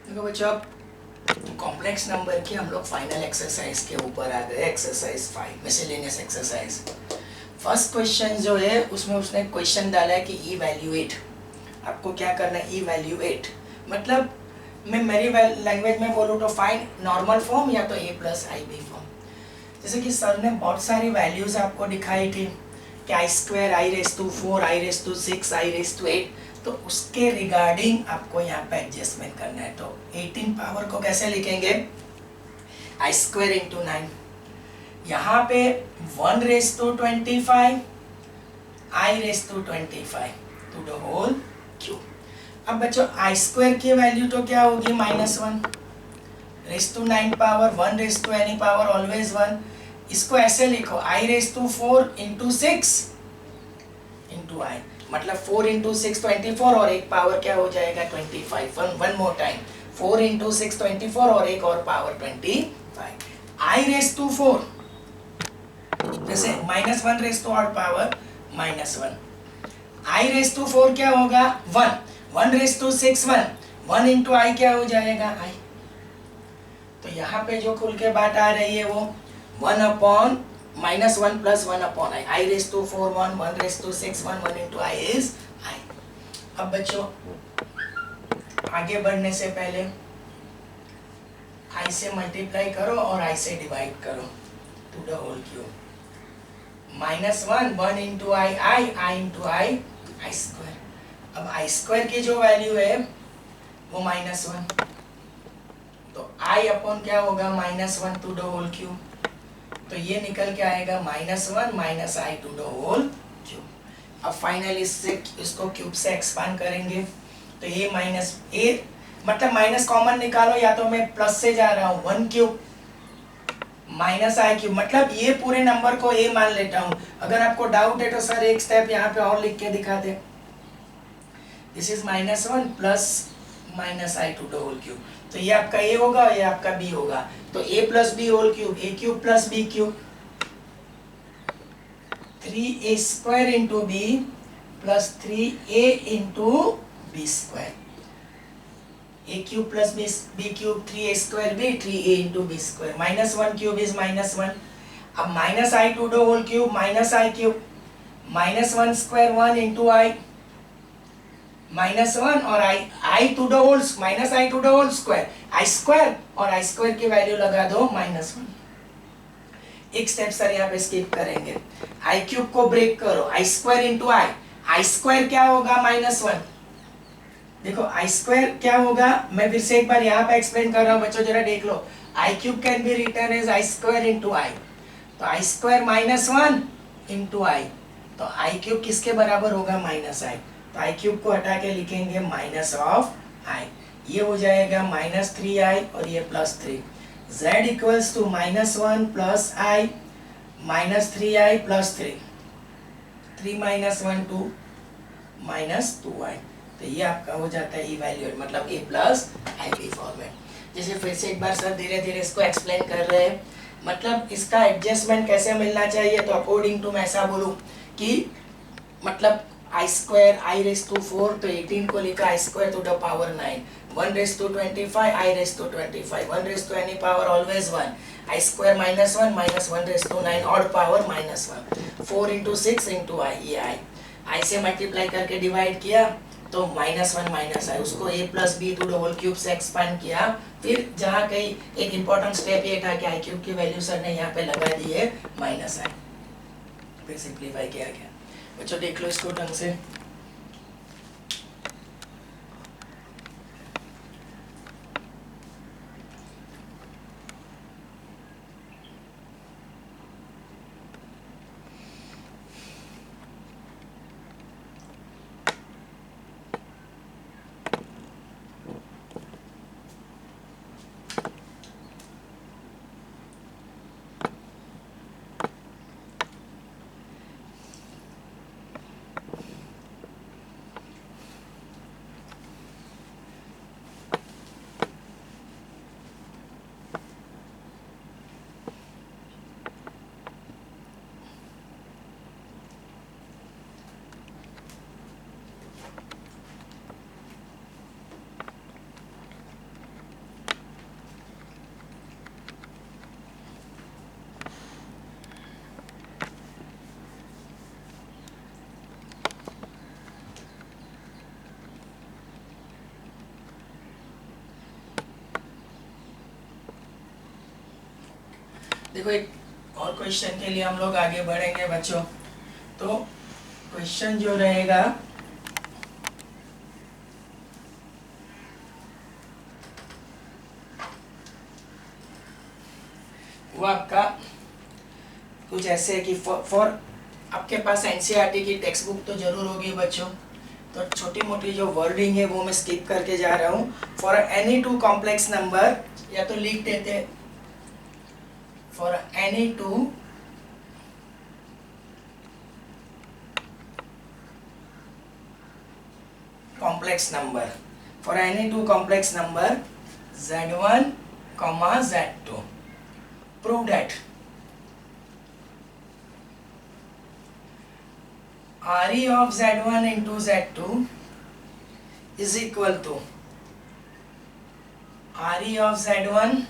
देखो बच्चों, अब कॉम्प्लेक्स नंबर की हम लोग फाइनल एक्सरसाइज के ऊपर आ गए। Exercise 5 miscellaneous exercise. First question जो है उसमें उसने क्वेश्चन डाला है कि इवैल्यूएट, आपको क्या करना है, इवैल्यूएट मतलब मैं मेरी लैंग्वेज में बोलूँ तो फाइंड नॉर्मल फॉर्म या तो a plus i b form. जैसे कि सर ने बहुत सारी वैल्यूज आपको दिखाई थी कि i square, i raise to 4, i raise to 6, i raise to 8, तो उसके रिगार्डिंग आपको यहाँ पे एडजस्टमेंट करना है। तो 18 पावर को कैसे लिखेंगे, आई स्क्वायर इंटू 9, यहाँ पे 1 raise to 25, i raise to 25 to the whole cube. अब बच्चों आई स्क्वायर की वैल्यू तो क्या होगी, -1 raise to 9 power 1 raise to any power always 1। इसको ऐसे लिखो, i raise to 4 into 6 into i, मतलब 4 इंटू 6 24 और एक पावर क्या हो जाएगा 25। वन मोर टाइम, 4 इंटू 6 24 और एक और पावर 25। आई रेस टू 4 जैसे -1 raise to odd power -1, i raise to 4 क्या होगा 1 रेस टू 6 1 इंटू आई क्या हो जाएगा आई। तो यहाँ पे जो खुल के बात आ रही है वो 1 upon -1 plus 1 upon i, i raise to 4 1 raise to 6 1 into i is i. अब बच्चों आगे बढ़ने से पहले आई से मल्टीप्लाई करो और आई से डिवाइड करो to the whole cube. -1 into i i into i i square. अब आई स्क्वायर की जो वैल्यू है वो -1, तो आई अपॉन क्या होगा -1 टू द होल क्यूब, तो ये निकल के आएगा -1 minus i to the whole cube. अब फाइनली इसको क्यूब से एक्सपांड करेंगे तो ये माइनस ए मतलब माइनस कॉमन निकालो, या तो मैं प्लस से जा रहा हूँ 1 क्यूब माइनस आई क्यूब, मतलब ये पूरे नंबर को ए मान लेता हूँ। अगर आपको डाउट है तो सर एक स्टेप यहाँ पे और लिख के दिखा दे, this is -1 plus minus i to the whole cube, तो ये आपका ए होगा और ये आपका बी होगा, तो a plus b whole cube, a cube plus b cube, 3a square into b plus 3a into b square, a cube plus b cube 3a square b 3a into b square, -1 cube is -1। अब minus i to the whole cube minus i cube, -1 square 1 into i, -1 और i to the whole minus i to the whole square, i square और i square की value लगा दो -1। एक step sir यहाँ पे skip करेंगे, आई क्यूब को ब्रेक करो, आई स्क्वायर इंटू आई स्क्वायर क्या होगा -1। देखो आई स्क्वायर क्या होगा, मैं फिर से एक बार यहाँ पे एक्सप्लेन कर रहा हूँ बच्चों, जरा देख लो, i cube can be written as i square into i, तो आई स्क्वायर -1 इंटू आई, तो आई क्यूब किसके बराबर होगा -आई, तो आई क्यूब को हटा के लिखेंगे माइनस ऑफ आई, ये हो जाएगा -3i और ये +3, z equals to -1 plus i -3i plus 3, 3 - 1 2 -2i, तो ये आपका हो जाता है इवैल्यूएट, मतलब a plus i b format. जैसे फिर से एक बार सर धीरे धीरे इसको एक्सप्लेन कर रहे हैं, मतलब इसका एडजस्टमेंट कैसे मिलना चाहिए, तो अकॉर्डिंग टू मैं ऐसा बोलूँ कि मतलब i square i raise to 4, तो 18 को लिखा i square to the power 9, 1 raise to 25 i raise to 25, 1 raise to any power always 1, i square -1 minus 1 raise to 9 odd power -1, 4 into 6 into i, ये i से multiply करके divide किया तो -1 minus i, उसको a plus b to the whole cube से expand किया। फिर जहाँ कहीं एक इंपॉर्टेंट स्टेप ये था कि आई क्यूब की वैल्यू सर ने यहाँ पे लगा दी है -आई, फिर सिंप्लीफाई किया गया। बच्चों देख लो इसको ढंग से, देखो एक और क्वेश्चन के लिए हम लोग आगे बढ़ेंगे बच्चों। तो क्वेश्चन जो रहेगा वो आपका कुछ ऐसे है कि फॉर आपके पास एनसीईआरटी की टेक्स्ट बुक तो जरूर होगी बच्चों, तो छोटी मोटी जो वर्डिंग है वो मैं स्किप करके जा रहा हूँ। For any two complex number, या तो लिख देते for any two complex number, for any two complex number z1 comma z2, prove that RE of z1 into z2 is equal to RE of z1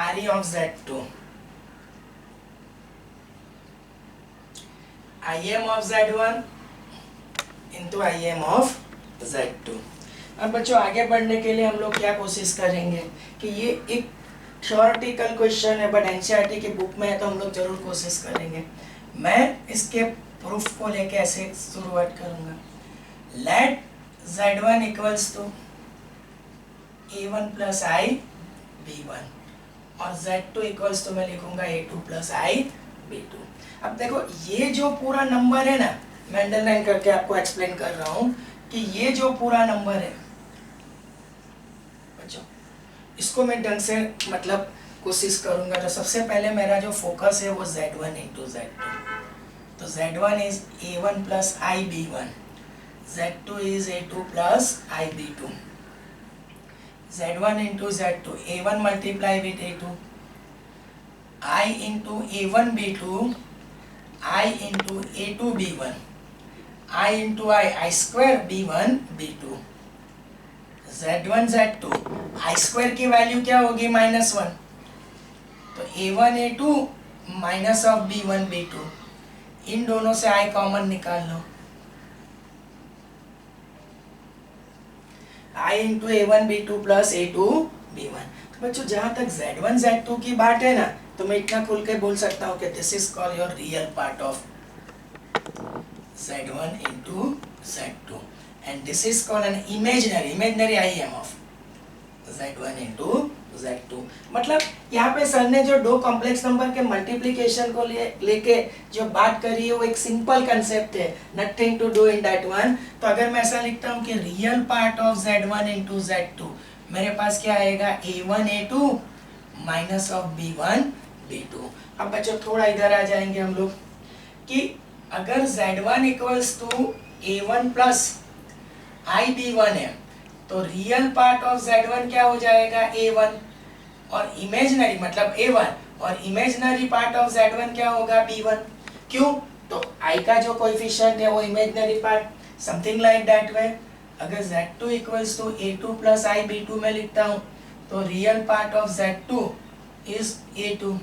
RE of z2 IM of z1 into IM of z2। अब बच्चों आगे बढ़ने के लिए हम लोग क्या कोशिश करेंगे कि ये एक थ्योरेटिकल क्वेश्चन है, बट एनसीईआरटी की बुक में है तो हम लोग जरूर कोशिश करेंगे। मैं इसके प्रूफ को लेके ऐसे शुरुआत करूंगा। Let z1 equals to a1 plus i b1 और z2 इक्वल्स टू मैं लिखूंगा a2 प्लस आई b2। अब देखो ये जो पूरा नंबर है ना, मैं अंडरलाइन करके आपको एक्सप्लेन कर रहा हूं कि ये जो पूरा नंबर है बच्चों, इसको मैं ढंग से मतलब कोशिश करूंगा। तो सबसे पहले मेरा जो फोकस है वो z1 इंटू z2। तो z1 is a1 plus i b1, z2 is a2 plus I b2। z1 into z2, a1 multiply with a2, I into a1 b2, I into a2 b1, I into I square b1 b2, z1 z2, I square की value क्या होगी -1, तो a1 a2 minus of b1 b2, इन दोनों से I common निकाल लो, I into a1 b2 plus a2 b1। तो बच्चों जहां तक z1 z2 की बात है ना, तो मैं इतना खुल के बोल सकता हूँ कि this is called your real part of z1 into z2 and this is called an imaginary IM of z1 into z2। मतलब यहाँ पे सर ने जो दो कॉम्प्लेक्स नंबर के मल्टीप्लिकेशन को लेके जो बात करी है वो एक सिंपल कंसेप्ट है, nothing to do in that one. तो अगर मैं ऐसा लिखता हूँ कि real part of z1 into z2, मेरे पास क्या आएगा a1 a2 minus of b1 b2। अब बच्चों थोड़ा इधर आ जाएंगे हम लोग कि अगर z1 equals to a1 plus i b1 है, तो रियल पार्ट ऑफ z1 क्या हो जाएगा a1 और इमेजिनरी मतलब a1 और इमेजिनरी पार्ट ऑफ z1 क्या होगा b1। क्यों? तो i का जो कोएफिशिएंट है वो imaginary part, something like that way. अगर z2 equals to a2 plus I b2 में लिखता हूँ, तो real part of z2 is a2,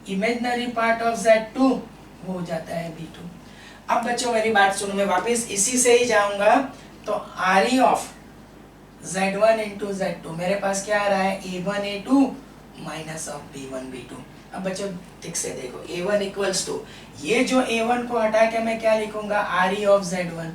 imaginary part of z2 हो जाता है b2। अब बच्चों मेरी बात सुनो, मैं वापस इसी से ही जाऊंगा। तो RE of z1 into z2, मेरे पास क्या आ रहा है a1 a2 minus of b1 b2। अब बच्चों ठीक से देखो, a1 इक्वल्स टू ये जो a1 को हटा के मैं क्या लिखूंगा RE ऑफ z1,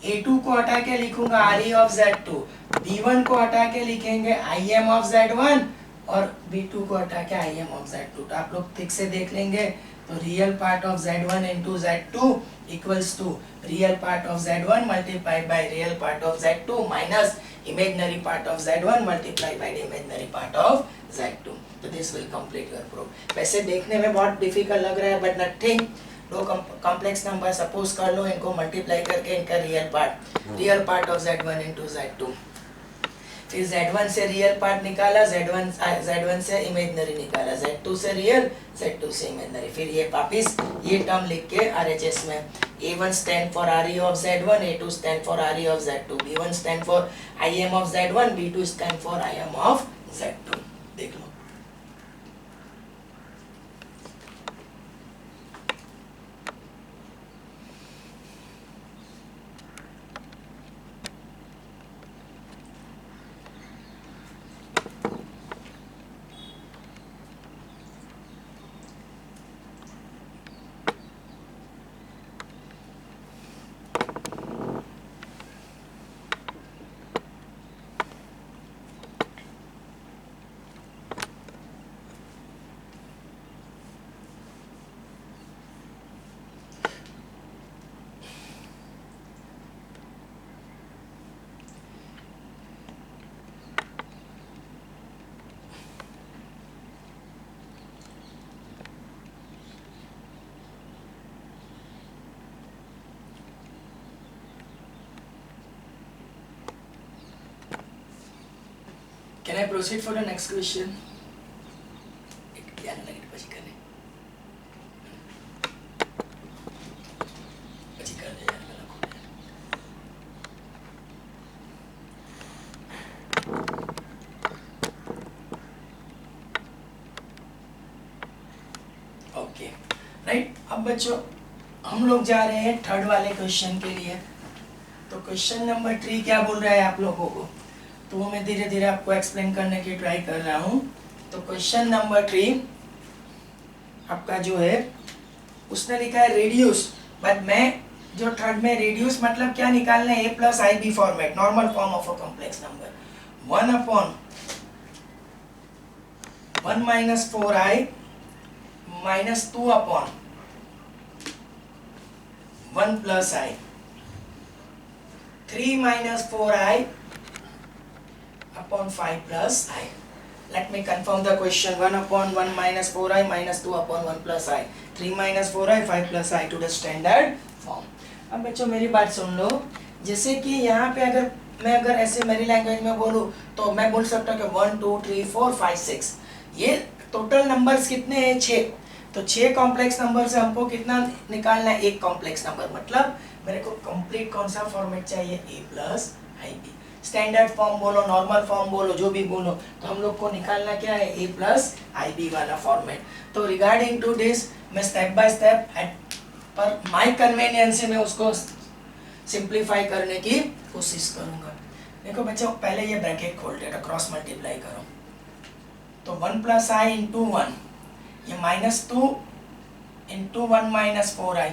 a2 को हटा के लिखूंगा RE ऑफ z2, b1 को हटा के लिखेंगे IM ऑफ z1 और b2 को हटा के IM ऑफ z2। तो आप लोग ठीक से देख लेंगे। तो real part of z1 into z2 equals to real part of z1 multiplied by real part of z2 minus imaginary part of z1 multiplied by imaginary part of z2। तो this will complete your proof. वैसे देखने में बहुत difficult लग रहा है, but nothing. दो complex number suppose कर लो, इनको मल्टीप्लाई करके इनका real part of z1 into z2, फिर z1 से रियल पार्ट निकाला, z1 से इमेजिनरी निकाला, z2 से रियल, z2 से इमेजिनरी, फिर ये वापिस ये टर्म लिख के RHS में a1 stand for RE of z1, a2 stand for RE of z2, b1 stand for IM of z1, b2 stand for IM of z2। देख लो। Can I proceed for the next question? ધ્યાન લઈને પછી કરે પછી કરજે યાર મેં લખું ओके राइट। अब बच्चों हम लोग जा रहे हैं थर्ड वाले क्वेश्चन के लिए। तो क्वेश्चन नंबर 3 क्या बोल रहा है आप लोगों को, तो वो मैं धीरे धीरे आपको एक्सप्लेन करने की ट्राई कर रहा हूँ। तो क्वेश्चन नंबर 3 आपका जो है उसने लिखा है रेडियस, बट मैं जो थर्ड में रेडियस मतलब क्या निकालना है, a plus i b format, normal form of a complex number 1/1 minus 4i minus 2/1 plus i 3 minus 4i upon 5 plus I. Let me confirm the question. 1/1 minus 4i minus 2/1 plus I. 3 minus 4i 5 plus I to the standard form. अब बच्चों मेरी बात सुन लो, जैसे कि यहाँ पे अगर ऐसे मेरी लैंग्वेज में बोलूँ तो मैं बोल सकता हूँ कि 1 2 3 4 5 6 ये टोटल नंबर्स कितने हैं 6। तो 6 कॉम्प्लेक्स नंबर से हमको कितना निकालना है, एक कॉम्प्लेक्स नंबर। मतलब मेरे को कंप्लीट कौन सा फॉर्मेट चाहिए, a plus i b. Standard form बोलो, नॉर्मल फॉर्म बोलो, जो भी बोलो, तो हम लोग को निकालना क्या है, a प्लस आई बी वाला फॉर्मेट। तो रिगार्डिंग टू दिस मैं स्टेप बाय स्टेप पर माय कन्वीनियंस से मैं उसको सिंप्लीफाई करने की कोशिश करूंगा। देखो बच्चों पहले ये ब्रैकेट खोल देता, क्रॉस मल्टीप्लाई करो तो 1 प्लस आई इंटू 1, ये minus 2 into 1 minus 4i,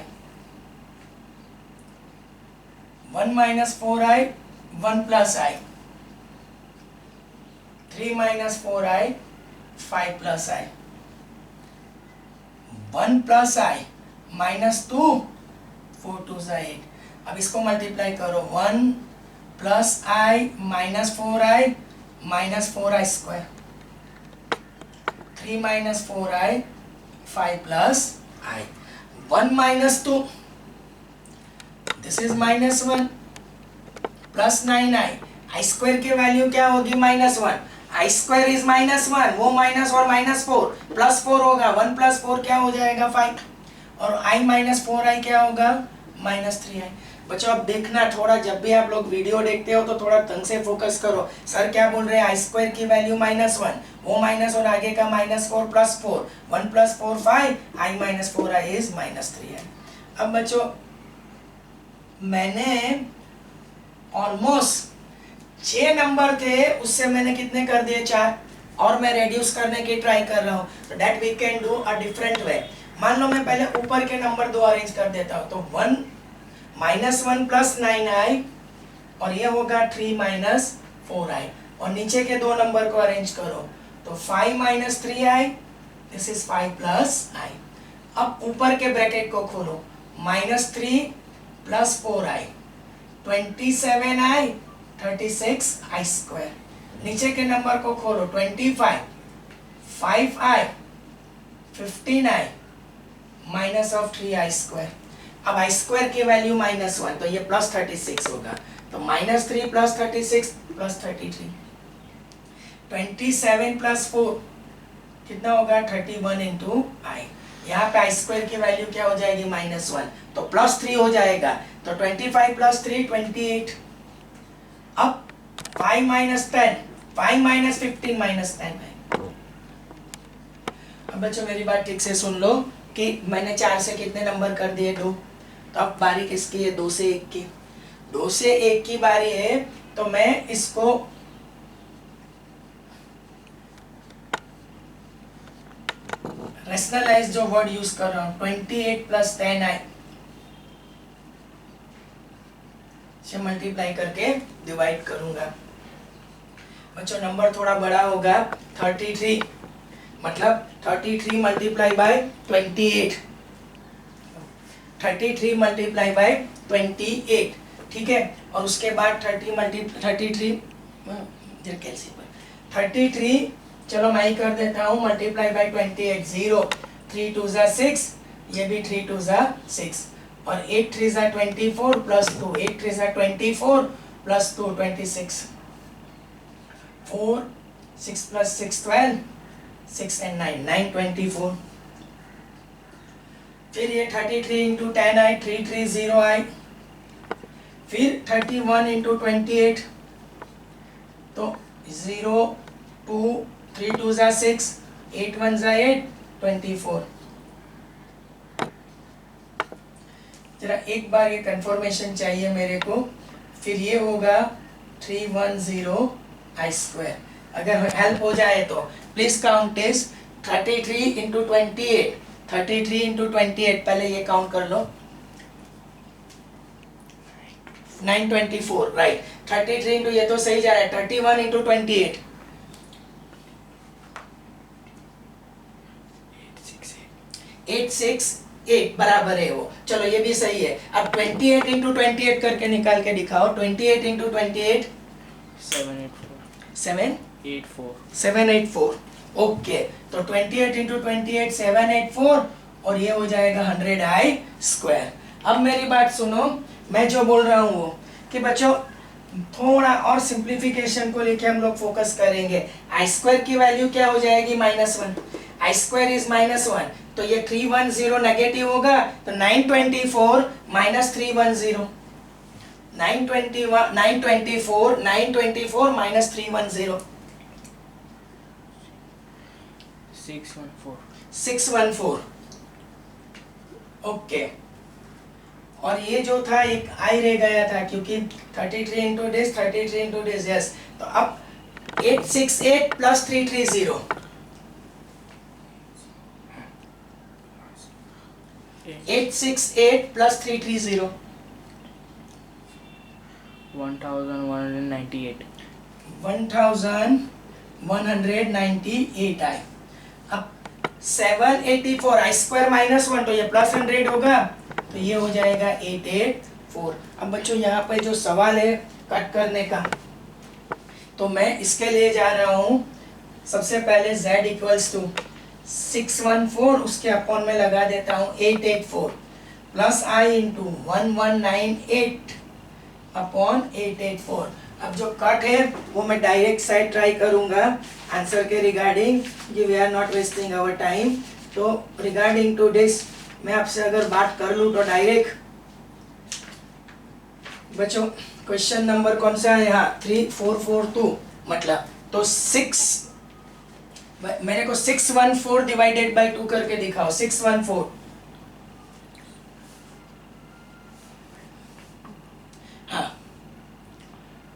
1 minus 4i 1 plus i, 3 minus 4i 5 plus i, 1 plus i minus 2 4 2 8। अब इसको मल्टीप्लाई करो, 1 plus i minus 4i minus 4i square, 3 minus 4i 5 plus i, 1 minus 2 this is minus 1 plus 9i, i square की value क्या होगी, -1, i square is -1, वो minus और -4 +4 होगा, 1 + 4 क्या हो जाएगा 5, और i - 4i क्या होगा -3i। बच्चों अब देखना थोड़ा, जब भी आप लोग वीडियो देखते हो तो थोड़ा ढंग से फोकस करो। सर क्या बोल रहे हैं, आई स्क्वायर की वैल्यू -1, वो माइनस और आगे का -4 + 4, 1 + 4 5, i - 4i इज -3i। अब बच्चों मैंने ऑलमोस्ट 6 नंबर थे, उससे मैंने कितने कर दिए 4, और मैं रेड्यूस करने की ट्राई कर रहा हूँ। तो that we can do a different way. मान लो मैं पहले ऊपर के नंबर 2 अरेंज कर देता हूँ, तो 1 -1 + 9i और ये होगा 3 - 4i, और नीचे के 2 नंबर को अरेंज करो तो 5 - 3i, this is 5 plus i। अब ऊपर के ब्रैकेट को खोलो, -3 + 4i 27i 36i स्क्वायर, नीचे के नंबर को खोलो 25 5i 15i minus of 3i square. अब i स्क्वायर की वैल्यू -1, तो ये +36 होगा, तो -3 + 36 + 33, 27 + 4 कितना होगा 31 इंटू आई। यहाँ पे i स्क्वायर की वैल्यू क्या हो जाएगी -1, तो +3 हो जाएगा, तो 25 + 3 28। अब 5 - 10, 5 - 15 - 10 है। अब बच्चों मेरी बात ठीक से सुन लो कि मैंने 4 से कितने नंबर कर दिए 2, तो अब बारी किसकी है 2 से 1 की, 2 से 1 की बारी है। तो मैं इसको रैशनलाइज जो वर्ड यूज कर रहा हूँ 28 + 10i से मल्टीप्लाई करके डिवाइड करूंगा। बच्चों नंबर थोड़ा बड़ा होगा, 33, मतलब 33 × 28, 33 × 28, ठीक है। और उसके बाद 33 चलो मैं ही कर देता हूँ, मल्टीप्लाई बाई 28, 0 3 2 6, ये भी 3 2 6, और 8 3 24 + 2, 8 3 24 + 2 26, 4 6 plus 6 12, 6 and 9 9 24। फिर ये 33 इंटू 10 आई 330 आई, फिर 31 इंटू 28 तो 0 2 3 2 जा 6 8 1 जा 8 24। जरा एक बार ये कंफर्मेशन चाहिए मेरे को। फिर ये होगा 310 आई स्क्वायर। अगर हेल्प हो जाए तो please count is 33 into 28, 33 into 28 पहले ये काउंट कर लो। 924 राइट। 33 इंटू ये तो सही जा रहा है, 31 इंटू 28 868 बराबर है वो। चलो ये भी सही है। अब 28 इंटू 28 करके निकाल के दिखाओ। 28 इंटू 28 784 ओके। तो 28 इंटू 28 784 और ये हो जाएगा 100 आई स्क्वायर। अब मेरी बात सुनो, मैं जो बोल रहा हूँ वो कि बच्चों थोड़ा और सिंप्लीफिकेशन को लेके हम लोग फोकस करेंगे। आई स्क्वायर की वैल्यू क्या हो जाएगी -1, आई स्क्वायर इज -1 तो ये 310 नेगेटिव होगा तो 924 माइनस 310 924 माइनस 310 614 ओके। और ये जो था एक आई रह गया था क्योंकि 33 into this 33 into this yes. तो अब 868 प्लस 330 868 प्लस 330 1198 1198 आए। अब 784 आई स्क्वायर -1 तो ये प्लस 100 होगा तो ये हो जाएगा 884। अब बच्चों यहाँ पे जो सवाल है कट करने का तो मैं इसके लिए जा रहा हूँ। सबसे पहले z इक्वल्स टू 614 उसके अपॉन में लगा देता हूँ 884 प्लस आई इंटू 1198 अपॉन 884। अब जो कट है वो मैं डायरेक्ट साइड ट्राई करूंगा आंसर के regarding, we are not wasting our time. तो रिगार्डिंग टू दिस मैं आपसे अगर बात कर लूँ तो डायरेक्ट बच्चों क्वेश्चन नंबर कौन सा है यहाँ 3442 मतलब तो 6 मेरे को 614 डिवाइडेड बाय 2 करके दिखाओ। 614 हाँ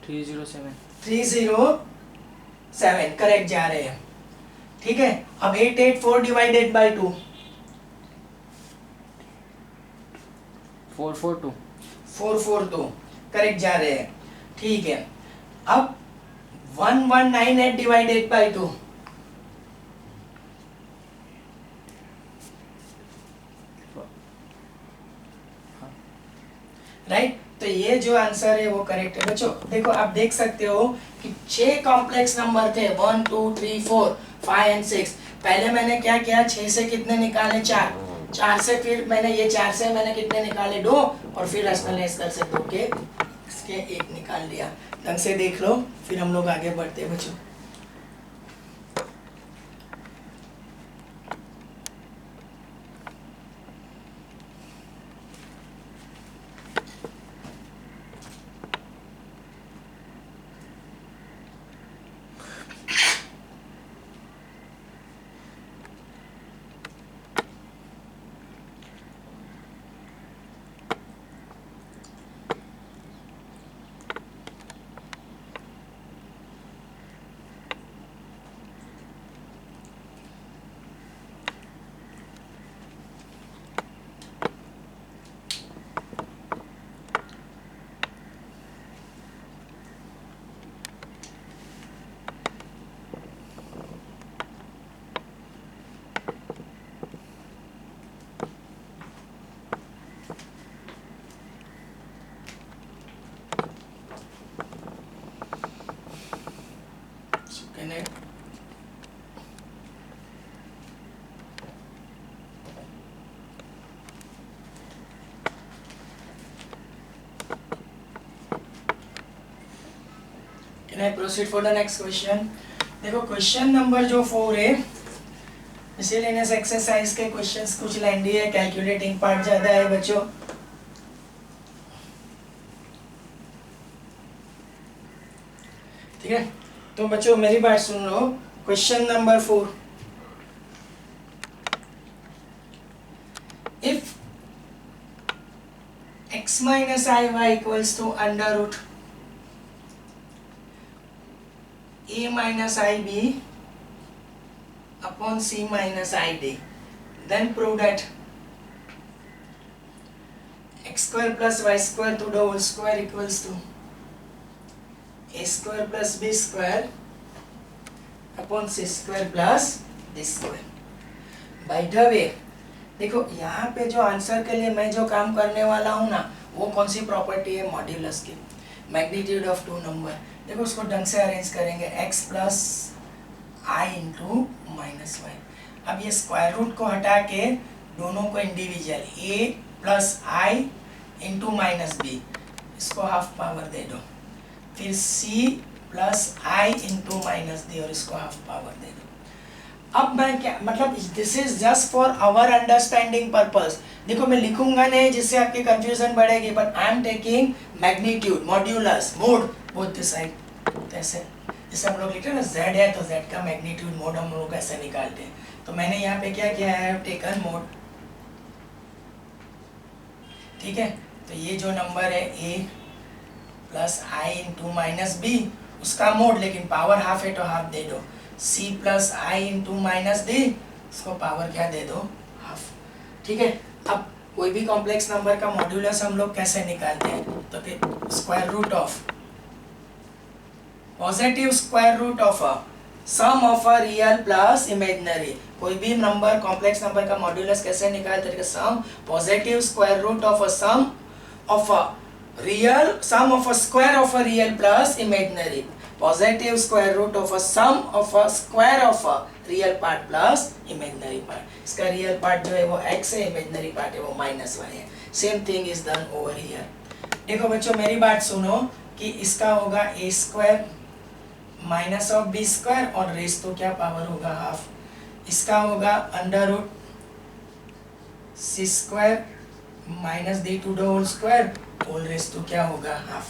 307 करेक्ट जा रहे हैं। ठीक है अब 884 डिवाइडेड बाय 2 442 करेक्ट जा रहे हैं। ठीक है अब 1198 डिवाइडेड बाय 2 राइट। तो ये जो आंसर है वो करेक्ट है। बच्चों देखो आप देख सकते हो कि 6 कॉम्प्लेक्स नंबर थे 1 2 3 4 5 एंड 6। पहले मैंने क्या किया 6 से कितने निकाले 4 से फिर मैंने ये 4 से मैंने कितने निकाले 2 और फिर रैशनलाइज कर सकते 2 के इसके 1 निकाल दिया। ढंग से देख लो फिर हम लोग आगे बढ़ते हैं बच्चों। Can I proceed for the next question? देखो क्वेश्चन नंबर जो 4 है, मिसलेनियस एक्सरसाइज के क्वेश्चंस कुछ लेंदी है, कैलकुलेटिंग पार्ट ज्यादा है बच्चों। ठीक है, तो बच्चों मेरी बात सुन लो। Question number 4, if x minus iy equals to under root a minus ib upon c minus id, then prove that x square plus y square to the whole square equals to a square plus b square upon c square plus d square. By the way, देखो यहाँ पे जो answer के लिए मैं जो काम करने वाला हूँ ना, वो कौन सी प्रॉपर्टी है, मॉड्यूलस की, मैग्नीट्यूड ऑफ टू नंबर। देखो उसको ढंग से अरेंज करेंगे, x plus i into minus y. अब ये स्क्वायर रूट को हटा के दोनों को individual a plus i into minus बी, इसको हाफ पावर दे दो, फिर c plus i into minus d और इसको हाफ पावर दे दो। अब मैं क्या मतलब, this is just for our understanding purpose. देखो मैं लिखूंगा नहीं जिससे आपकी कंफ्यूजन बढ़ेगी, but I am taking magnitude, modulus, mode both the side. ऐसे जैसे हम लोग लिखते हैं ना z है तो z का मैग्नीट्यूड मोड हम लोग ऐसे निकालते हैं, तो मैंने यहाँ पे क्या किया है, टेकन मोड। ठीक है, तो ये जो नंबर है a plus i into minus बी, उसका मोड, लेकिन पावर हाफ है तो हाफ दे दो। c plus i into minus d, इसको पावर क्या दे दो, हाफ। ठीक है, अब कोई भी कॉम्प्लेक्स नंबर का मॉड्यूलस हम लोग कैसे निकालते हैं, तो फिर square root of, positive square root of a sum of a real plus imaginary. कोई भी नंबर, कॉम्प्लेक्स नंबर का मॉड्यूलस कैसे निकालते हैं, sum positive square root of a sum of a real, sum of a square of a real plus imaginary, positive square root of a sum of a square of a real part plus imaginary part। इसका real part जो है वो x है, imaginary part है वो minus y है। Same thing is done over here. देखो बच्चों मेरी बात सुनो कि इसका होगा a square minus of b square और रेस तो क्या पावर होगा, हाफ। इसका होगा under root c square minus d to the whole square, whole raise तो क्या होगा, हाफ।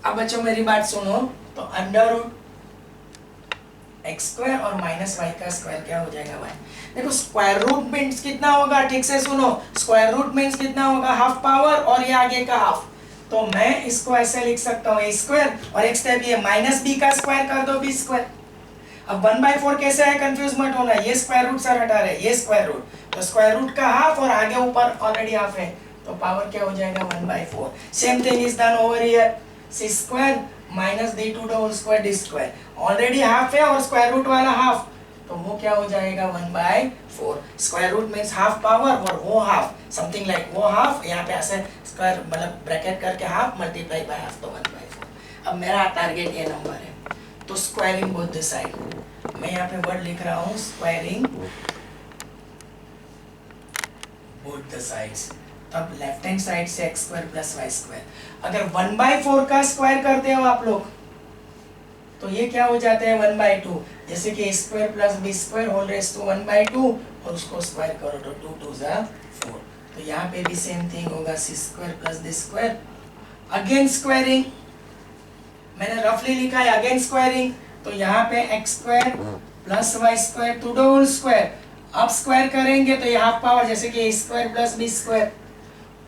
अब बच्चों मेरी बात सुनो, तो अंडर रूट एक्स स्क्वायर और माइनस वाई का स्क्वायर क्या हो जाएगा, वाई। देखो स्क्वायर रूट मीन्स कितना होगा, ठीक से सुनो, स्क्वायर रूट मीन्स कितना होगा, हाफ पावर और ये आगे का हाफ। तो मैं इसको ऐसे लिख सकता हूँ a स्क्वायर और एक स्टेप ये माइनस बी का स्क्वायर कर दो b स्क्वायर। अब 1/4 कैसे है, कंफ्यूज मत होना, ये स्क्वायर रूट सर हटा रहे, ये स्क्वायर रूट, तो स्क्वायर रूट का हाफ और आगे ऊपर ऑलरेडी हाफ है, तो पावर क्या हो जाएगा, 1/4। Same thing is done over here, c square minus d to the whole square d square, already half है और स्क्वायर रूट वाला हाफ, तो वो क्या हो जाएगा, 1/4। Square root means half power और वो हाफ, समथिंग लाइक वो हाफ, यहाँ पे ऐसे स्क्वायर मतलब ब्रैकेट करके हाफ मल्टीप्लाई बाय हाफ, तो 1/4। अब मेरा टारगेट ये नंबर है, तो स्क्वायरिंग बोथ द साइड, मैं यहाँ पे वर्ड लिख रहा हूँ, स्क्वायरिंग बोथ द साइड्स। तब लेफ्ट हैंड साइड से x square plus y square, अगर 1/4 का स्क्वायर करते हो आप लोग तो ये क्या हो जाता है, 1/2। जैसे कि a square plus b square whole raise to 1/2 और उसको स्क्वायर करो तो 2 2 जा 4। तो यहाँ पे भी सेम थिंग होगा, c square plus d square, again squaring, मैंने रफली लिखा है अगेन स्क्वायरिंग, तो यहाँ पे x square plus y square to the whole square, अब स्क्वायर करेंगे तो ये हाफ पावर, जैसे कि a square plus b square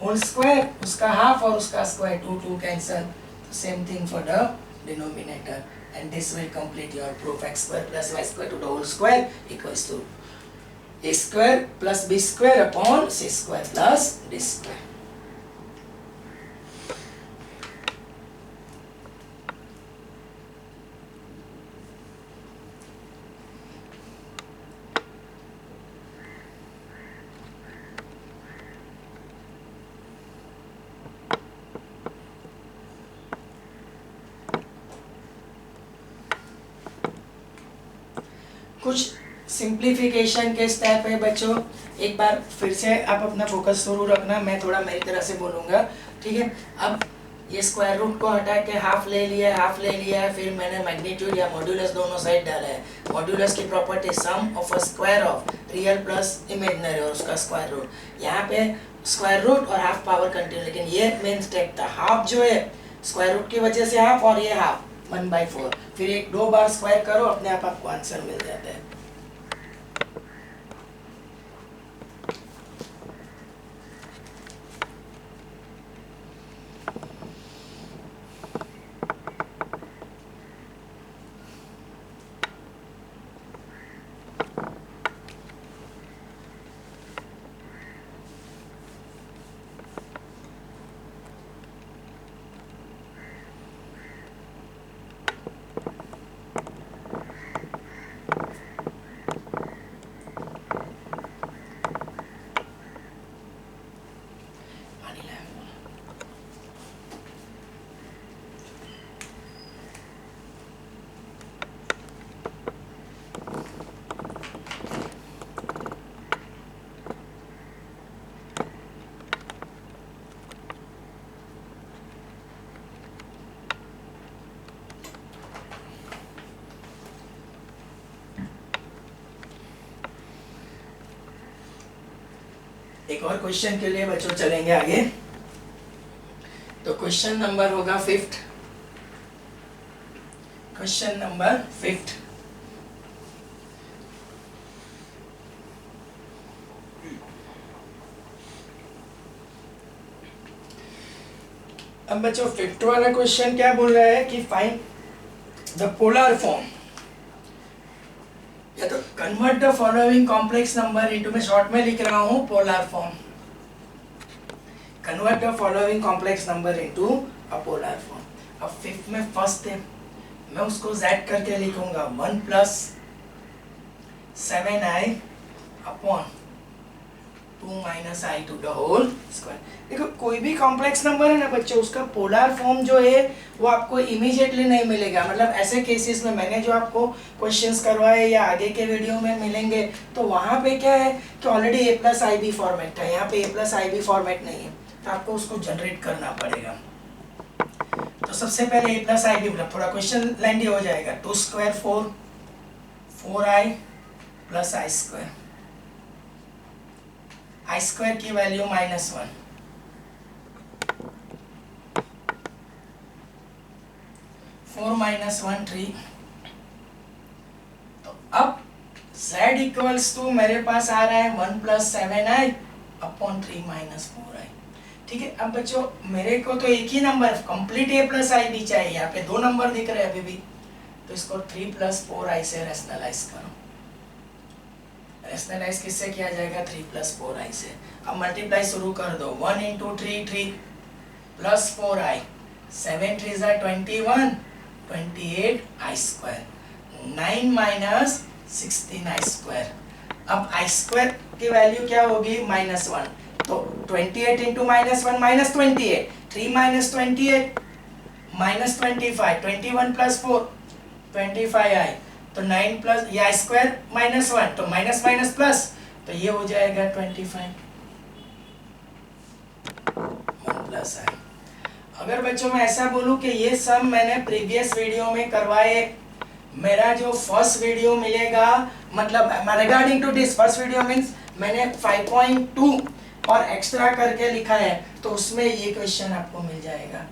whole square, उसका हाफ और उसका square, 2 2 cancel, same thing for the denominator, and this will complete your proof, x square plus y square to the whole square equals to a square plus b square upon c square plus d square। कुछ simplification के step है बच्चों, एक बार फिर से आप अपना focus जरूर रखना, मैं थोड़ा मेरी तरह से बोलूँगा, ठीक है। अब ये स्क्वायर रूट को हटा के हाफ ले लिया है, फिर मैंने मैग्नीट्यूड या मॉड्यूलस दोनों साइड डाला है। मॉड्यूलस की property sum of a square of real plus imaginary और उसका स्क्वायर रूट। यहाँ पे स्क्वायर रूट और हाफ पावर कंटिन्यू, लेकिन ये मेन स्टेप था। हाफ जो है स्क्वायर रूट की वजह से हाफ, और ये हाफ 1/4। फिर एक 2 बार स्क्वायर करो, अपने आप आपको आंसर मिल जाता है। एक और क्वेश्चन के लिए बच्चों चलेंगे आगे। तो क्वेश्चन नंबर होगा 5th। Question number 5th। अब बच्चों 5th वाला क्वेश्चन क्या बोल रहा है कि फाइंड द पोलर फॉर्म, या तो convert the following complex number into, मैं शॉर्ट में लिख रहा हूं polar form. Convert the following complex number into a polar form. अब 5th में फर्स्ट है, मैं उसको z करके लिखूंगा 1 + 7i upon 2 - i to the whole square. देखो कोई भी कॉम्प्लेक्स नंबर है ना बच्चों, उसका पोलर फॉर्म जो है वो आपको इमीडिएटली नहीं मिलेगा। मतलब ऐसे केसेस में मैंने जो आपको क्वेश्चंस करवाए या आगे के वीडियो में मिलेंगे, तो वहाँ पे क्या है कि ऑलरेडी a + ib फॉर्मेट था, यहाँ पे a + ib फॉर्मेट नहीं है, तो आपको उसको जनरेट करना पड़ेगा। तो सबसे पहले a + ib, थोड़ा क्वेश्चन लेंदी हो जाएगा। 2 स्क्वायर 4, 4i + i², i² की वैल्यू -1, 4 - 1 3। तो अब z इक्वल्स टू मेरे पास आ रहा है 1 + 7i अपॉन 3 - 4i। ठीक है। अब बच्चों मेरे को तो एक ही नंबर कंप्लीट a + ib चाहिए, यहाँ पे 2 नंबर दिख रहे हैं अभी भी, तो इसको 3 + 4i से रैशनलाइज करो। रैशनलाइज किससे किया जाएगा? 3 + 4i से। अब मल्टीप्लाई शुरू कर दो, 1 × 3 3 + 4i, 7 3 = 21, 28i², 9 - 16i²। अब i² की वैल्यू क्या होगी? -1, तो 28 × -1 -28, 3 - 28 -25, 21 + 4 25i, तो 9 प्लस या स्क्वायर -1, तो माइनस माइनस प्लस, तो ये हो जाएगा 25 1 + i। अगर बच्चों मैं ऐसा बोलूं कि ये सब मैंने प्रीवियस वीडियो में करवाए, मेरा जो फर्स्ट वीडियो मिलेगा, मतलब regarding to this first video means मैंने 5.2 और एक्स्ट्रा करके लिखा है, तो उसमें ये क्वेश्चन आपको मिल जाएगा।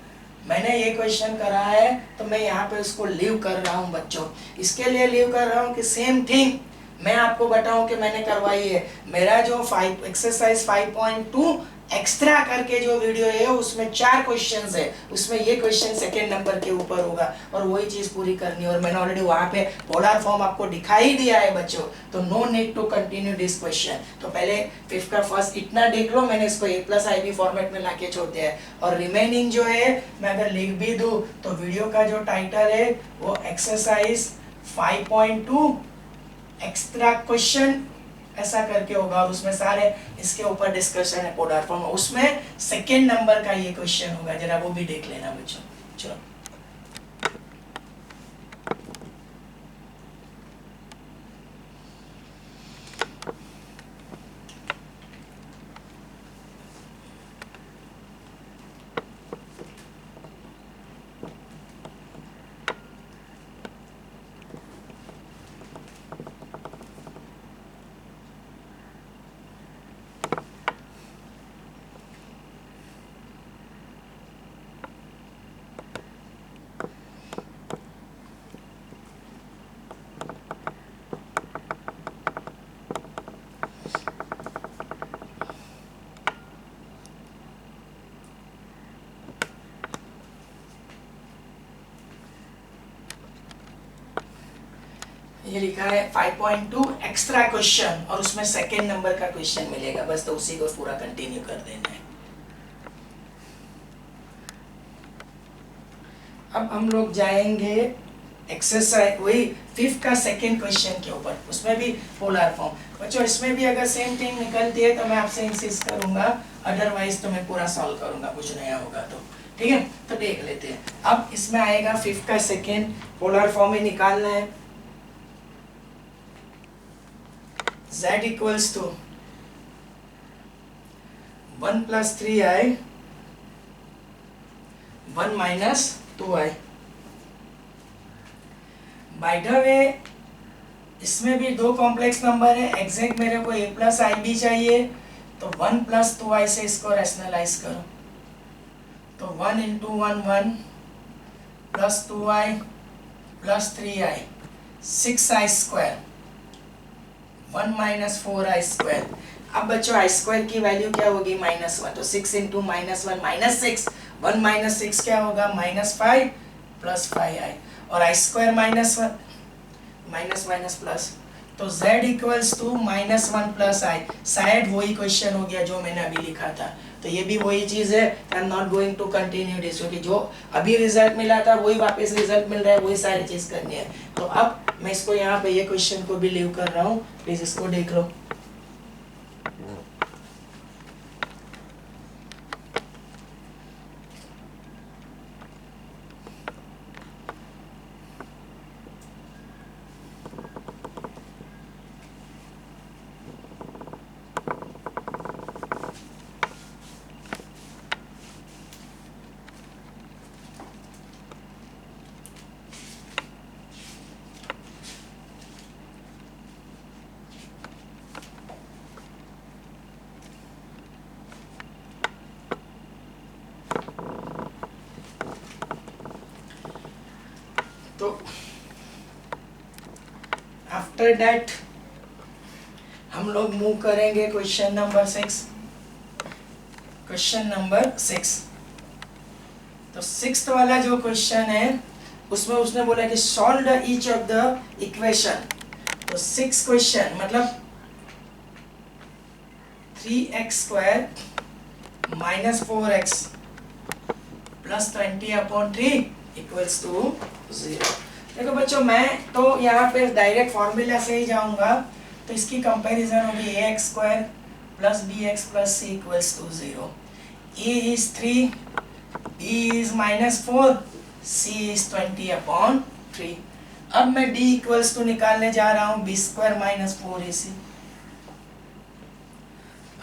मैंने ये क्वेश्चन करा है, तो मैं यहाँ पे उसको लीव कर रहा हूँ बच्चों। इसके लिए लीव कर रहा हूँ कि सेम थिंग मैं आपको बताऊं कि मैंने करवाई है। मेरा जो एक्सरसाइज 5.2 एक्स्ट्रा करके जो वीडियो है उसमें 4 क्वेश्चंस है, उसमें ये क्वेश्चन सेकंड नंबर के ऊपर होगा और वही चीज पूरी करनी है। और मैंने ऑलरेडी वहाँ पे पोलर फॉर्म आपको दिखाई दिया है बच्चों, तो no need to continue this question. तो पहले 5th का फर्स्ट इतना देख लो, मैंने इसको a + ib फॉर्मेट में लाके छोड़ दिया है। और रिमेनिंग जो है मैं अगर लिख भी दूं तो वीडियो का जो टाइटल है वो एक्सरसाइज 5.2 एक्स्ट्रा क्वेश्चन ऐसा करके होगा, और उसमें सारे इसके ऊपर डिस्कशन है पोलर फॉर्म, उसमें सेकेंड नंबर का ये क्वेश्चन होगा, जरा वो भी देख लेना बच्चों। चलो ये लिखा है 5.2 एक्स्ट्रा क्वेश्चन और उसमें सेकेंड नंबर का क्वेश्चन मिलेगा बस, तो उसी को पूरा कंटिन्यू कर देना है। अब हम लोग जाएंगे एक्सरसाइज वही 5th का सेकेंड क्वेश्चन के ऊपर, उसमें भी पोलर फॉर्म। बच्चों इसमें भी अगर सेम थिंग निकलती है तो मैं आपसे इंसिस्ट करूंगा, अदरवाइज तो मैं पूरा सॉल्व करूंगा, कुछ नया होगा तो ठीक है। तो देख लेते हैं। अब इसमें आएगा 5th का सेकेंड पोलर फॉर्म में निकालना है। z equals to 1 + 3i 1 - 2i। By the way इसमें भी दो कॉम्प्लेक्स नंबर है, एग्जैक्ट मेरे को a + ib चाहिए, तो 1 + 2i से इसको रैशनलाइज करो, तो 1 × 1 1 + 2i + 3i 6i² 1 - 4i²। अब बच्चों i² की वैल्यू क्या होगी -1, तो 6 × -1 -6, 1 - 6 क्या होगा -5 + 5i, और i² -1 माइनस प्लस, तो z इक्वल्स टू -1 + i। शायद वही क्वेश्चन हो गया जो मैंने अभी लिखा था, तो ये भी वही चीज है। I am not going to continue this, क्योंकि जो अभी रिजल्ट मिला था वही वापस रिजल्ट मिल रहा है, वही सारी चीज करनी है। तो अब मैं इसको यहाँ पे ये क्वेश्चन को भी लीव कर रहा हूँ, प्लीज इसको देख लो। तो आफ्टर दैट हम लोग मूव करेंगे क्वेश्चन नंबर 6। क्वेश्चन नंबर 6, तो 6th वाला जो क्वेश्चन है उसमें उसने बोला कि solve the each of the equation. तो 6 क्वेश्चन मतलब 3x² - 4x + 20/3 = 0। देखो बच्चों, मैं तो यहाँ पे डायरेक्ट फॉर्मूला से ही जाऊंगा, तो इसकी कंपैरिजन होगी ax² + bx + c = 0। a is 3, b is -4, c is 20/3। अब मैं d इक्वल्स टू निकालने जा रहा हूँ b² - 4ac।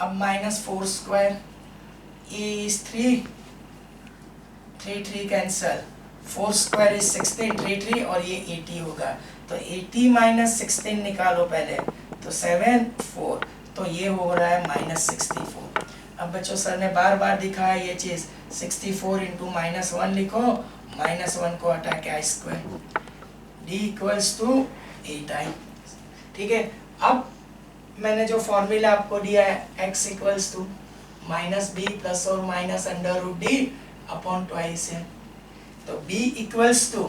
अब -4², a is 3, 3 कैंसल, 4² is 16, 3 और ये 80 होगा, तो 80 - 16 निकालो पहले, तो 7 4, तो ये हो रहा है -64। अब बच्चों सर ने बार बार दिखाया ये चीज, 64 × -1 लिखो, -1 को हटा के i², d = 8i। ठीक है। अब मैंने जो फॉर्मूला आपको दिया है x = -b ± √d/2 है, तो b इक्वल्स टू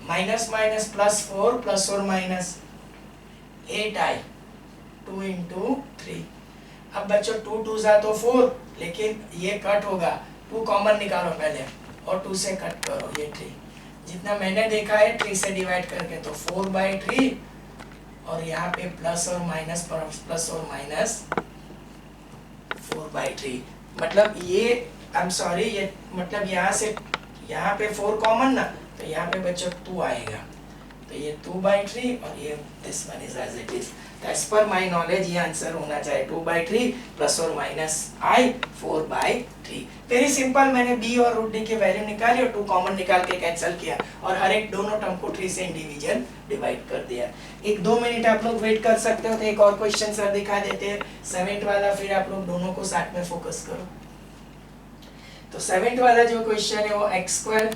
-4 ± 8i 2 × 3। अब बच्चों 2 2 तो 4, लेकिन ये कट होगा, 2 कॉमन निकालो पहले और 2 से कट करो, ये 3 जितना मैंने देखा है 3 से डिवाइड करके, तो 4/3 और यहाँ पे प्लस और माइनस 4/3, मतलब ये आई एम सॉरी, ये मतलब यहाँ से यहाँ पे 4 कॉमन ना, तो यहाँ पे बच्चों 2 आएगा, तो ये 2/3 और ये this one is as it is. तो एज पर माई नॉलेज ये आंसर होना चाहिए 2/3 ± i 4/3। वेरी सिंपल, मैंने b और √d की वैल्यू निकाली और 2 कॉमन निकाल के कैंसिल किया और हर एक दोनों टर्म को 3 से इंडिविजुअल डिवाइड कर दिया। 1-2 मिनट आप लोग वेट कर सकते हो, तो एक और क्वेश्चन सर दिखा देते हैं 7th वाला, फिर आप लोग दोनों को साथ में फोकस करो। तो 7th वाला जो क्वेश्चन है वो x²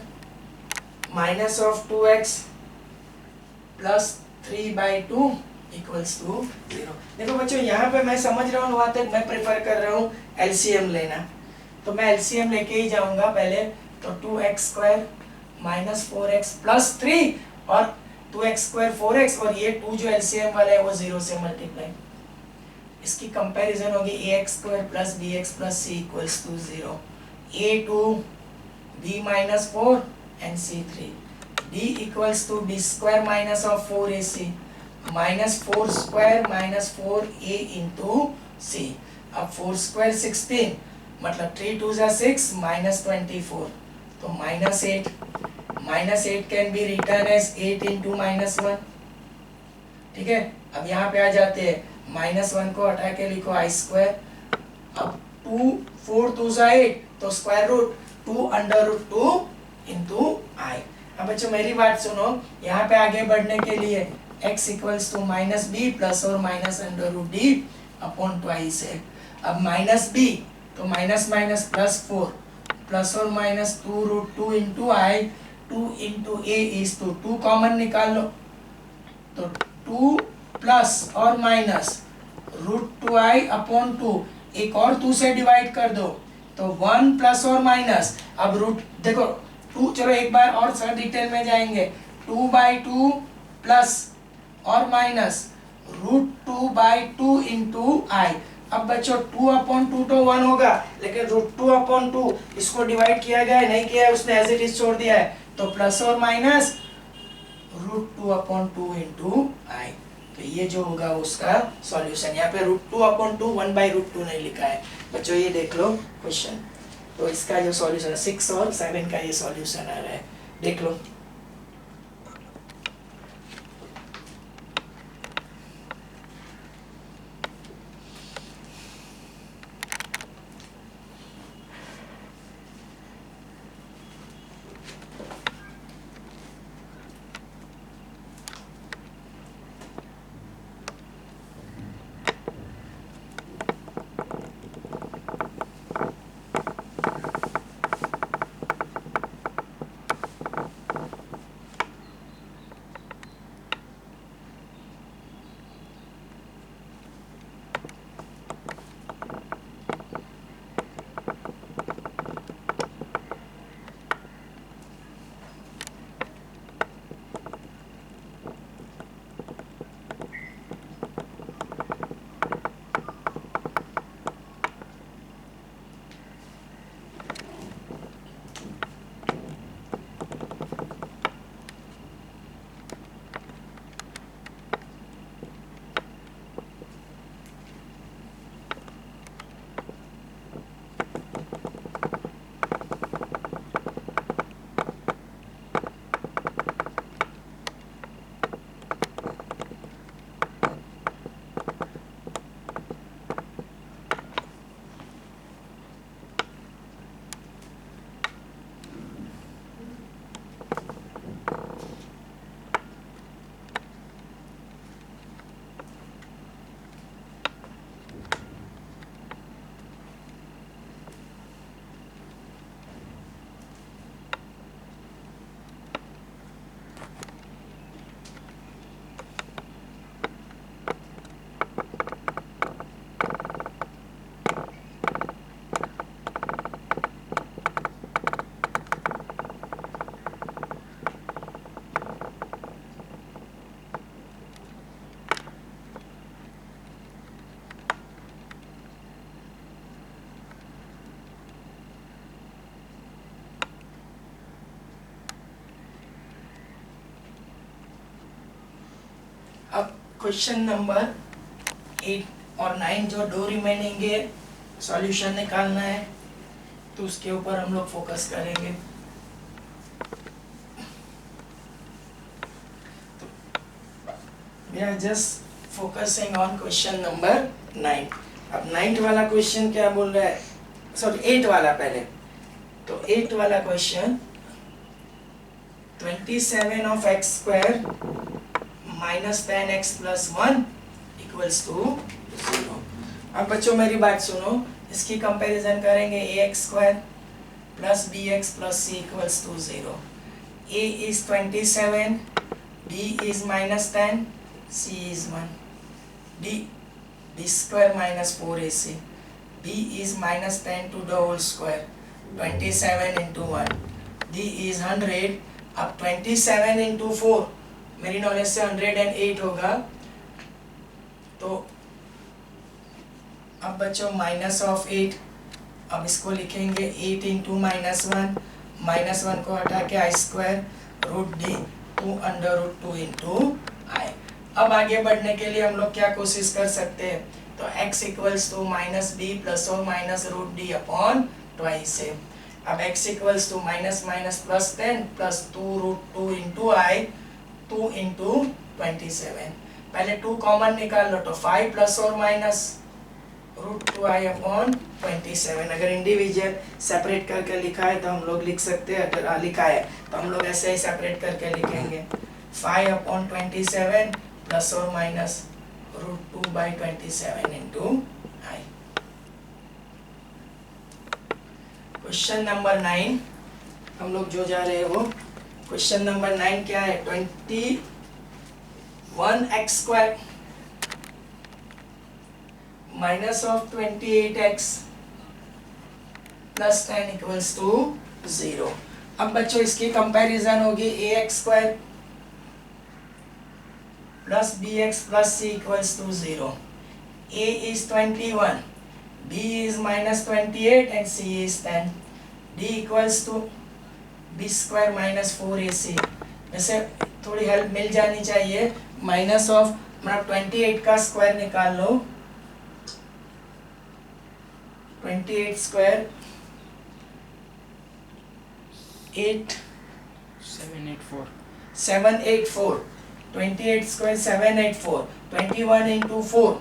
- 2x + 3/2 = 0। देखो बच्चों, यहाँ पे मैं समझ रहा हूँ, वहाँ तक मैं प्रेफर कर रहा हूँ एलसीएम लेना, तो मैं एलसीएम लेके ही जाऊंगा पहले। तो 2x² - 4x + 3 और 2x² 4x और ये 2 जो LCM वाला है वो 0 से मल्टीप्लाई। इसकी कंपैरिजन होगी ax² plus bx plus c equals to 0, a2 b minus 4 and c3, d equals to b² minus of 4ac minus 4 square minus 4a into c। अब 4² 16 मतलब 3 2 जा 6 माइनस 24 तो -8, -8 can be written as 8 into -1। ठीक है, अब यहाँ पे आ जाते हैं, -1 को हटा के लिखो i²। अब 2 4 2 जा 8 तो square root 2 under root 2 into i. अब बच्चों मेरी बात सुनो, यहाँ पे आगे बढ़ने के लिए x equals to -b plus और minus under root d upon twice है। अब -b तो माइनस माइनस प्लस 4 प्लस और minus 2 root 2 into i, 2 into a is to 2 common निकाल लो तो 2 प्लस और माइनस रूट 2i अपॉन 2, एक और 2 से डिवाइड कर दो तो 1 प्लस और माइनस। अब रूट देखो 2, चलो एक बार और सर डिटेल में जाएंगे, 2/2 प्लस और माइनस रूट 2/2 इंटू आई। अब बच्चों 2/2 तो 1 होगा, लेकिन रूट 2/2 इसको डिवाइड किया गया है नहीं किया है, उसने एज इट इज छोड़ दिया है, तो प्लस और माइनस रूट 2/2 इंटू आई। तो ये जो होगा उसका सॉल्यूशन। यहाँ पे रूट 2/2 1/√2 नहीं लिखा है बच्चों, ये देख लो क्वेश्चन। तो इसका जो सॉल्यूशन है 6 और 7 का ये सॉल्यूशन आ रहा है, देख लो। अब क्वेश्चन नंबर 8 और 9 जो दो रिमेनिंग है सॉल्यूशन निकालना है, तो उसके ऊपर हम लोग फोकस करेंगे। We are just focusing on question number 9। अब 9th वाला क्वेश्चन क्या बोल रहा है, सॉरी 8 वाला पहले। तो 8 वाला question 27 of x² minus 10x plus 1 equals to 0। अब बच्चों मेरी बात सुनो, इसकी कंपैरिजन करेंगे ax² plus bx plus c equals to 0। a is 27, b is minus 10, c is 1, b² minus 4ac, b is minus 10 to the whole square, 27 into 1, d is 100। अब 27 into 4 मेरी knowledge से 108 होगा। तो अब बच्चों माइनस ऑफ 8, अब इसको लिखेंगे 8 इंटू -1 को हटा के आई square root D 2√2 into i. अब आगे बढ़ने के लिए हम लोग क्या कोशिश कर सकते हैं, तो x equals to minus b plus और minus root d upon twice है। अब x equals to minus minus plus 10 plus 2√2 into i 2 into 27। पहले 2 कॉमन निकाल लो तो 5 प्लस और माइनस √2i अपॉन 27। अगर इंडिविजुअल सेपरेट करके लिखा है तो हम लोग लिख सकते हैं, अगर लिखा है तो हम लोग ऐसे ही सेपरेट करके लिखेंगे 5 अपॉन 27 प्लस और माइनस √2/27 इंटू आई। क्वेश्चन नंबर 9 हम लोग जो जा रहे हैं वो क्वेश्चन नंबर 9 क्या है, 21x² minus of 28x plus 10 equals to 0। अब बच्चों इसकी कंपैरिजन होगी ax² plus bx plus c equals to 0। a is 21, b is -28 and c is 10। d equals to b² minus 4ac। वैसे थोड़ी हेल्प मिल जानी चाहिए, माइनस ऑफ मतलब 28 का स्क्वायर निकाल लो, 28 स्क्वायर 784, 28 स्क्वायर 784, 21 इंटू 4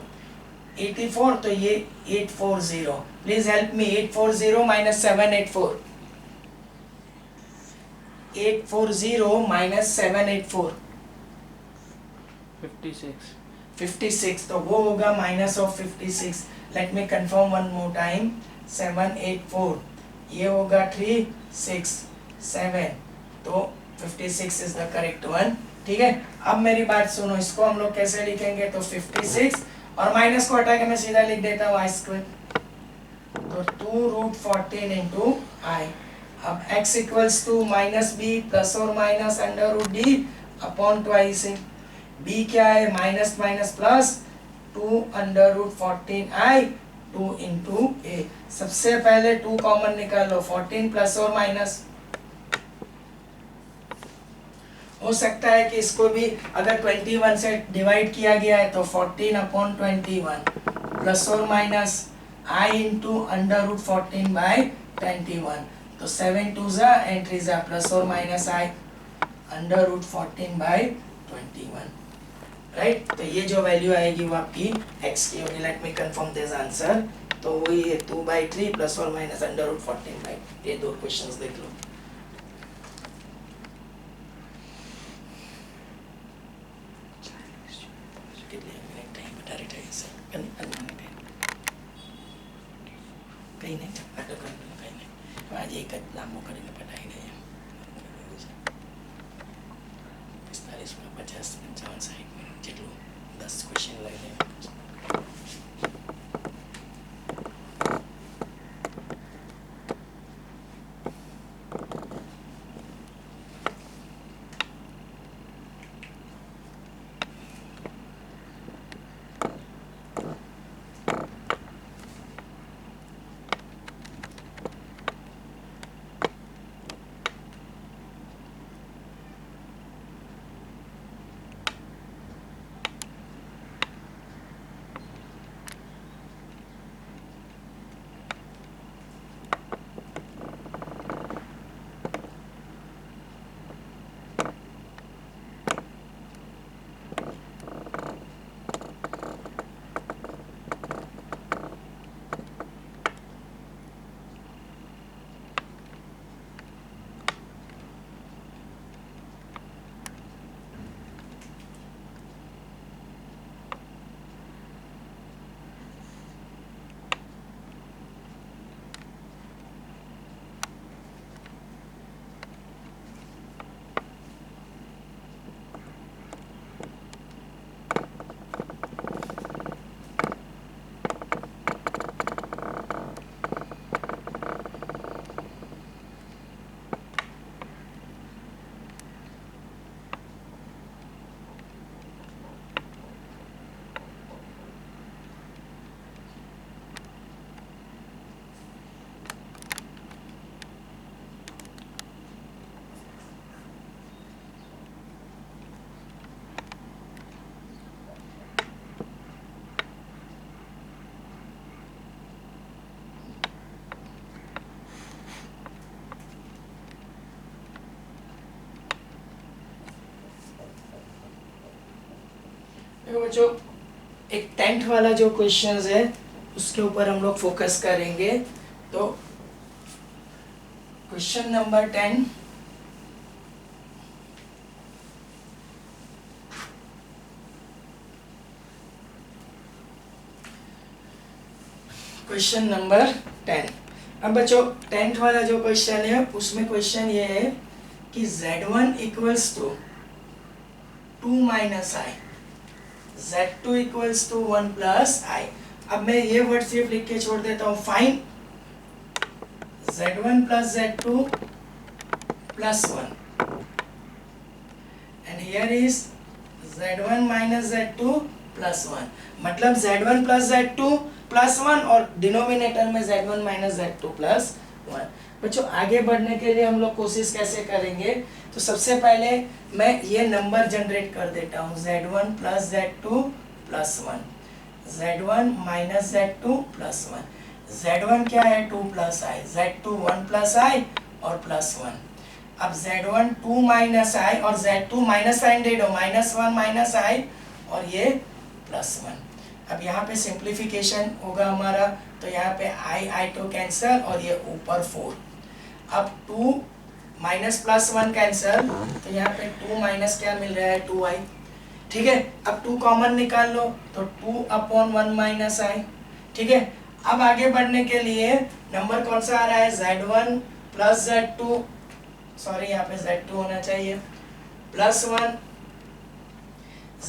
84, तो ये 840। Please help me, 840 minus 784, 840 minus 784 56, तो वो होगा minus of 56। Let me confirm one more time, 784 ये होगा 367, तो 56 इज द करेक्ट वन। ठीक है, अब मेरी बात सुनो, इसको हम लोग कैसे लिखेंगे, तो 56 और माइनस को हटा के मैं सीधा लिख देता हूँ आई स्क्वायर, तो 2√14 इंटू आई। अब x equals to minus b plus और माइनस √d अपॉन ट्वाइस है। b क्या है, minus minus plus 2√14i 2 into a. सबसे पहले 2 कॉमन निकाल लो, 14 प्लस और माइनस, हो सकता है कि इसको भी अगर 21 से डिवाइड किया गया है तो 14 अपॉन 21 प्लस और माइनस i इंटू √14/21, तो 7 2 जा एंड 3 जा प्लस और माइनस i √14/21, राइट। तो ये जो वैल्यू आएगी वो आपकी x की होगी। Let me confirm this answer, तो वही है 2/3 प्लस और माइनस √14/, ये दो क्वेश्चंस देख लो। कहीं नहीं अटो कर लो, कहीं नहीं आज एक लांबो કરીને पटाई गए 45 में 50 55 60 मिनट જેટલું 10 क्वेश्चन लगे। देखो बच्चों, एक 10th वाला जो क्वेश्चंस है उसके ऊपर हम लोग फोकस करेंगे। तो क्वेश्चन नंबर 10, क्वेश्चन नंबर 10। अब बच्चों 10th वाला जो क्वेश्चन है उसमें क्वेश्चन ये है कि z1 equals to 2 minus i, z2 equals to 1 plus i. अब मैं ये वर्ड सिर्फ लिख के छोड़ देता हूँ, fine z1 plus z2 plus 1 and here is z1 minus z2 plus 1, मतलब z1 प्लस z2 प्लस 1 और डिनोमिनेटर में z1 माइनस z2 प्लस 1। बच्चों आगे बढ़ने के लिए हम लोग कोशिश कैसे करेंगे, तो सबसे पहले मैं ये नंबर जनरेट कर देता हूँ, z1 plus z2 plus 1, z1 minus z2 plus 1, z1 क्या है 2 प्लस आई, z2 1 प्लस आई और प्लस 1। अब z1 2 माइनस आई और z2 माइनस साइन दे दो, माइनस 1 माइनस आई और ये प्लस 1। अब यहाँ पे सिंप्लीफिकेशन होगा हमारा, तो यहाँ पे आई तो कैंसिल और ये ऊपर 4। अब 2 माइनस प्लस 1 कैंसिल, तो यहाँ पे 2 माइनस क्या मिल रहा है 2i, ठीक है। अब 2 कॉमन निकाल लो तो 2 अपॉन 1 माइनस आई, ठीक है। अब आगे बढ़ने के लिए नंबर कौन सा आ रहा है, z1 प्लस z2, सॉरी यहाँ पे z2 होना चाहिए, plus 1,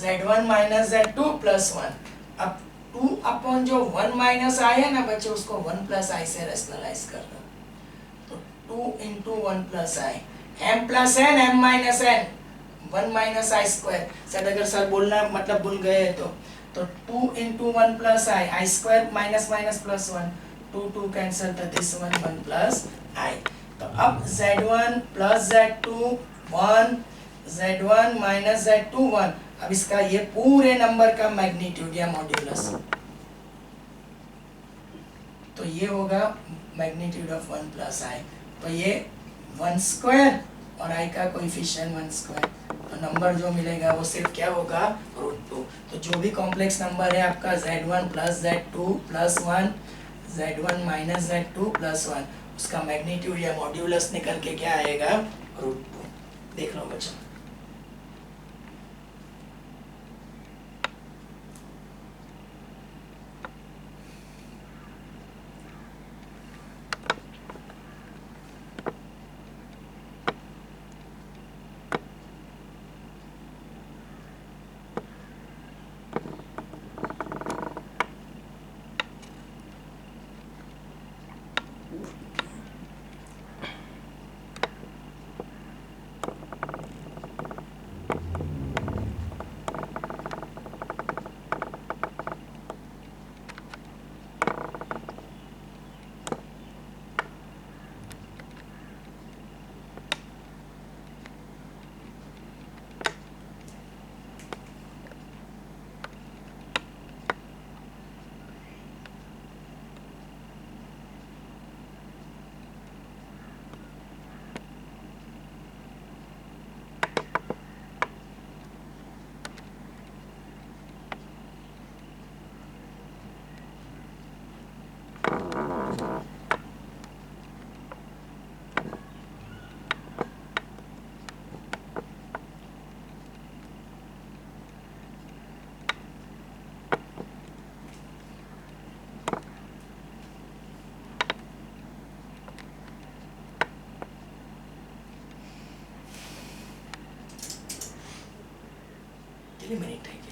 z1 minus z2 plus 1। अब 2 अपॉन जो 1 माइनस आई है ना बच्चे, उसको 1 प्लस आई से रेशनलाइज कर दो, तो 2 into 1 plus i, m plus n m minus n 1 minus i square. Sir अगर सर बोलना मतलब भूल गए तो 2 into 1 plus i, i square minus minus plus 1, 2 cancel, तो दिस 1 प्लस आई। तो अब z1 plus z2 1, z1 minus z2 1। अब इसका ये पूरे नंबर का मैग्नीट्यूड या मॉड्यूलस, तो ये होगा मैग्नीट्यूड ऑफ 1 प्लस आई, तो ये 1 स्क्वायर और आई का कोएफिशिएंट 1 स्क्वायर, तो नंबर जो मिलेगा वो सिर्फ क्या होगा √2। तो जो भी कॉम्प्लेक्स नंबर है आपका z1 plus z2 plus 1, z1 minus z2 plus 1, उसका मैग्नीट्यूड या मॉड्यूलस निकल के क्या आएगा √2। देख लो बच्चों, मिनट है।